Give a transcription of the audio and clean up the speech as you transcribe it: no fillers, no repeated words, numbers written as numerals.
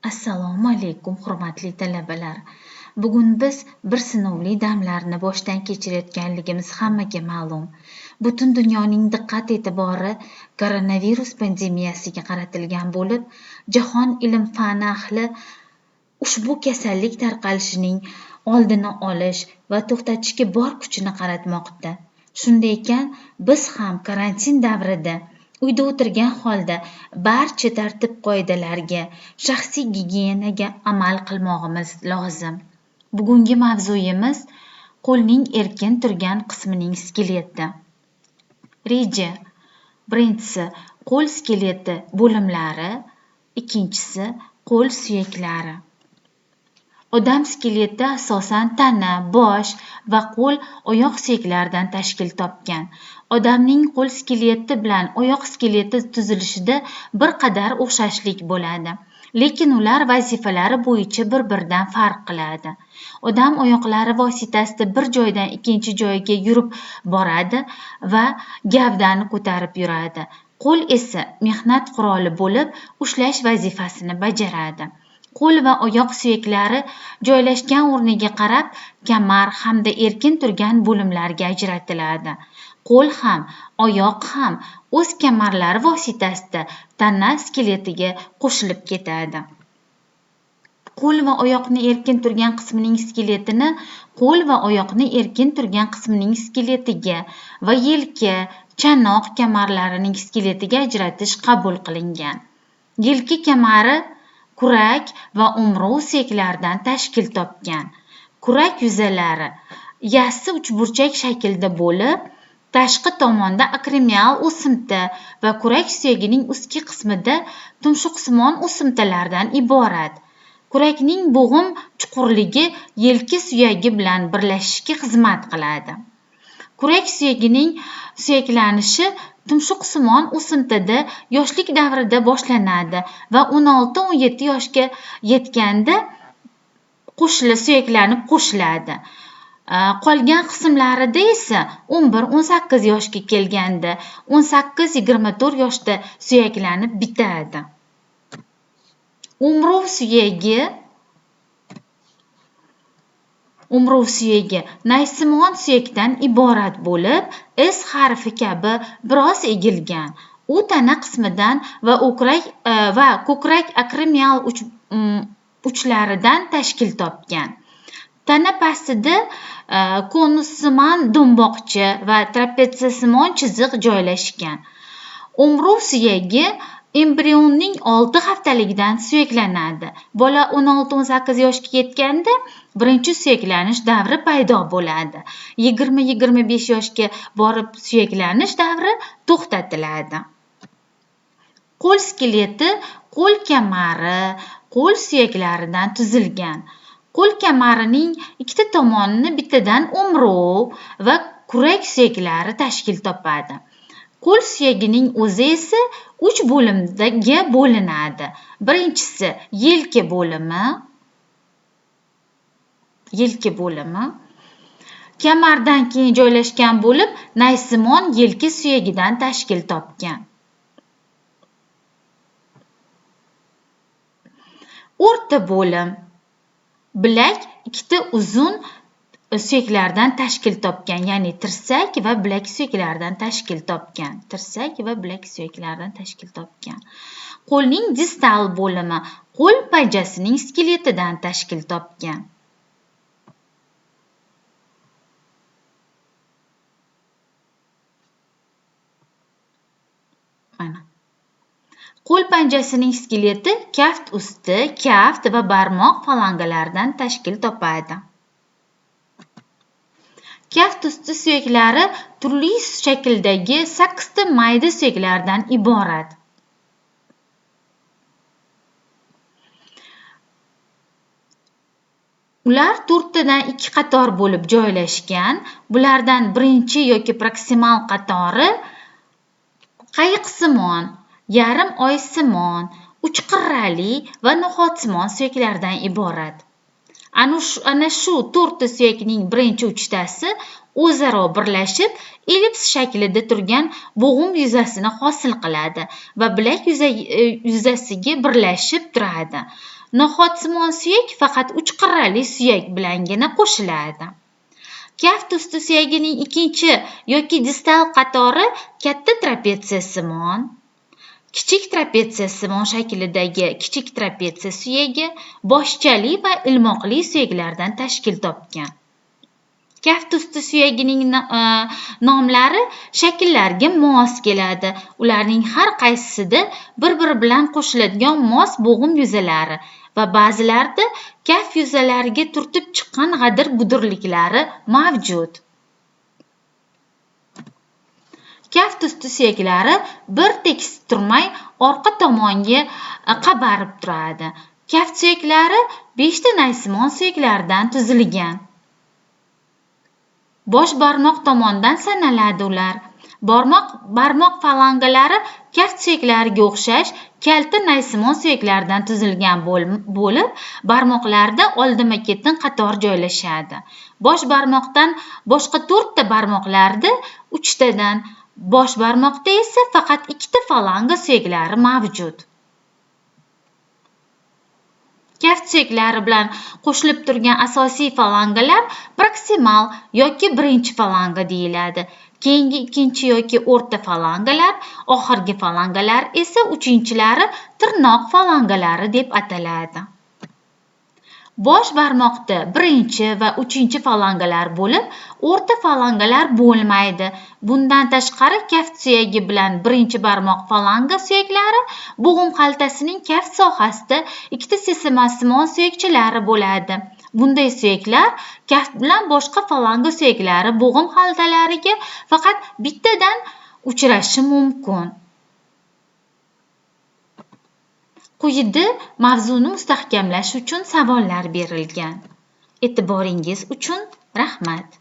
Assalomu alaykum, hurmatli talabalar. Bugun biz bir sinovli damlarni boshdan kechirayotganligimiz hammaga ma'lum. Butun dunyoning diqqat e'tibori koronavirus pandemiyasiga qaratilgan bo'lib, jahon ilm-fan ahli ushbu kasallik tarqalishining oldini olish va to'xtatishga bor kuchini qaratmoqda. Shunday ekan, biz ham karantin davrida uyda o'tirgan holda barcha tartib-qoidalarga, shaxsiy gigiyenaga amal qilmog'imiz lozim. Bugungi mavzuyimiz qo'lning erkin turgan qismining skeleti. Reja. Birinchisi qo'l skeleti bo'limlari, ikkinchisi qo'l suyaklari. Odam skeleti asosan tana, bosh va qo'l oyoq suyaklaridan tashkil topgan. Odamning qo'l skeleti bilan oyoq skeleti tuzilishida bir qadar o'xshashlik bo'ladi, lekin ular vazifalari bo'yicha bir-biridan farq qiladi. Odam oyoqlari vositasida bir joydan ikkinchi joyga yurib boradi va gavdani ko'tarib yuradi. Qo'l esa mehnat quroli bo'lib, ushlash vazifasini bajaradi. Qo'l va oyoq suyaklari joylashgan o'rniga qarab kamar hamda erkin turgan bo'limlarga ajratiladi. Qo'l ham, oyoq ham o'z kamarlari vositasida tana skeletiga qo'shilib ketadi. Qo'l va oyoqni erkin turgan qismining skeletini qo'l va oyoqni erkin turgan qismining skeletiga va yelka, chanoq kamarlarining skeletiga ajratish qabul qilingan. Yelka kamari kurak va umrov suyaklaridan tashkil topgan. Kurak yuzalari yassi uchburchak shaklda bo'lib, tashqi tomonda akremial o'simta va kurak suyagining ustki qismida tumshuqsimon o'simtalardan iborat. Kurakning bo'g'im chuqurligi yelka suyagi bilan birlashishga xizmat qiladi. Kurak suyagining suyaklanishi tumshuqsimon o'simtada yoshlik davrida boshlanadi va 16-17 yoshga yetganda suyaklanib qo'shiladi. Qolgan qismlarida esa 11-18 yoshga kelganda 18-24 yoshda suyaklanib bitadi. Umrov suyagi naysimon suyakdan iborat bo'lib, S harfi kabi biroz egilgan. U tana qismidan va ko'krak akremial uchlaridan tashkil topgan. Tana pastida konussimon do'mboqcha va trapetsiysimon chiziq joylashgan. Umrov suyagi embrionning 6 haftaligidan suyaklanadi. Bola 16-18 yoshga yetganda birinchi suyaklanish davri paydo bo'ladi. 20-25 yoshga borib suyaklanish davri to'xtatiladi. Qo'l skeleti qo'l kamari, qo'l suyaklaridan tuzilgan. Qo'l kamarining ikkita tomonini bittadan umrov va kurak suyaklari tashkil topadi. Qo'l suyagining o'zi esa 3 bo'limga bo'linadi. Birinchisi yelka bo'limi kamardan keyin joylashgan bo'lib, naysimon yelka suyagidan tashkil topgan. O'rta bo'lim bilak ikkita uzun suyaklardan tashkil topgan, ya'ni tirsak va bilak suyaklaridan tashkil topgan. Qo'lning distal bo'limi qo'l panjasining skeletidan tashkil topgan. Qo'l panjasining skeleti kaft usti, kaft va barmoq falangalaridan tashkil topadi. Kaft usti suyaklari turli shakldagi 8 ta mayda suyaklardan iborat. Ular 4 tadan 2 qator bo'lib joylashgan. Bulardan birinchi yoki proksimal qatori qayiqsimon, yarim oysimon, uchqirrali va no'xatsimon suyaklardan iborat. Ana shu 4 ta suyakning birinchi uchtasi o'zaro birlashib, ellips shaklida turgan bo'g'im yuzasini hosil qiladi va bilak yuzasiga birlashib turadi. No'xatsimon suyak faqat uch qirrali suyak bilangina qo'shiladi. Kaft usti suyagining ikkinchi yoki distal qatori katta trapetsiyasimon, kichik trapetsiyasimon shaklidagi kichik trapetsiya suyagi boshchali va ilmoqli suyaklardan tashkil topgan. Kaft usti suyagining nomlari shakllarga mos keladi. Ularning har qaysisida bir-biri bilan qo'shiladigan mos bo'g'im yuzalari va ba'zilarida kaft yuzalariga turtib chiqqan g'adir-budirliklari mavjud. Kaft usti suyaklari bir tekis turmay orqa tomonga qabarib turadi. Kaft suyaklari 5 ta naysimon suyaklardan tuzilgan. Bosh barmoq tomonidan sanaladi ular. Barmoq falangalari kaft suyaklariga o'xshash kalta naysimon suyaklardan tuzilgan bo'lib, barmoqlarda oldinma-ketin qator joylashadi. Bosh barmoqdan boshqa 4 ta barmoqlarda 3 tadan, bosh barmoqda esa faqat 2 ta falanga suyaklari mavjud. Kaft suyaklari bilan qo'shilib turgan asosiy falangalar proksimal yoki birinchi falanga deyiladi. Keyingi ikkinchi yoki o'rta falangalar, oxirgi falangalar esa uchinchilari tirnoq falangalari deb ataladi. Bosh barmoqda birinchi va uchinchi falangalar bo'lib, o'rta falangalar bo'lmaydi. Bundan tashqari kaft suyagi bilan birinchi barmoq falanga suyaklari bo'g'im xaltasining kaft sohasida ikkita sesamasimon suyakchalari bo'ladi. Bunday suyaklar kaft bilan boshqa falanga suyaklari bo'g'im xaltalariga faqat bittadan uchrashi mumkin. Quyida mavzuni mustahkamlash uchun savollar berilgan. E'tiboringiz uchun rahmat.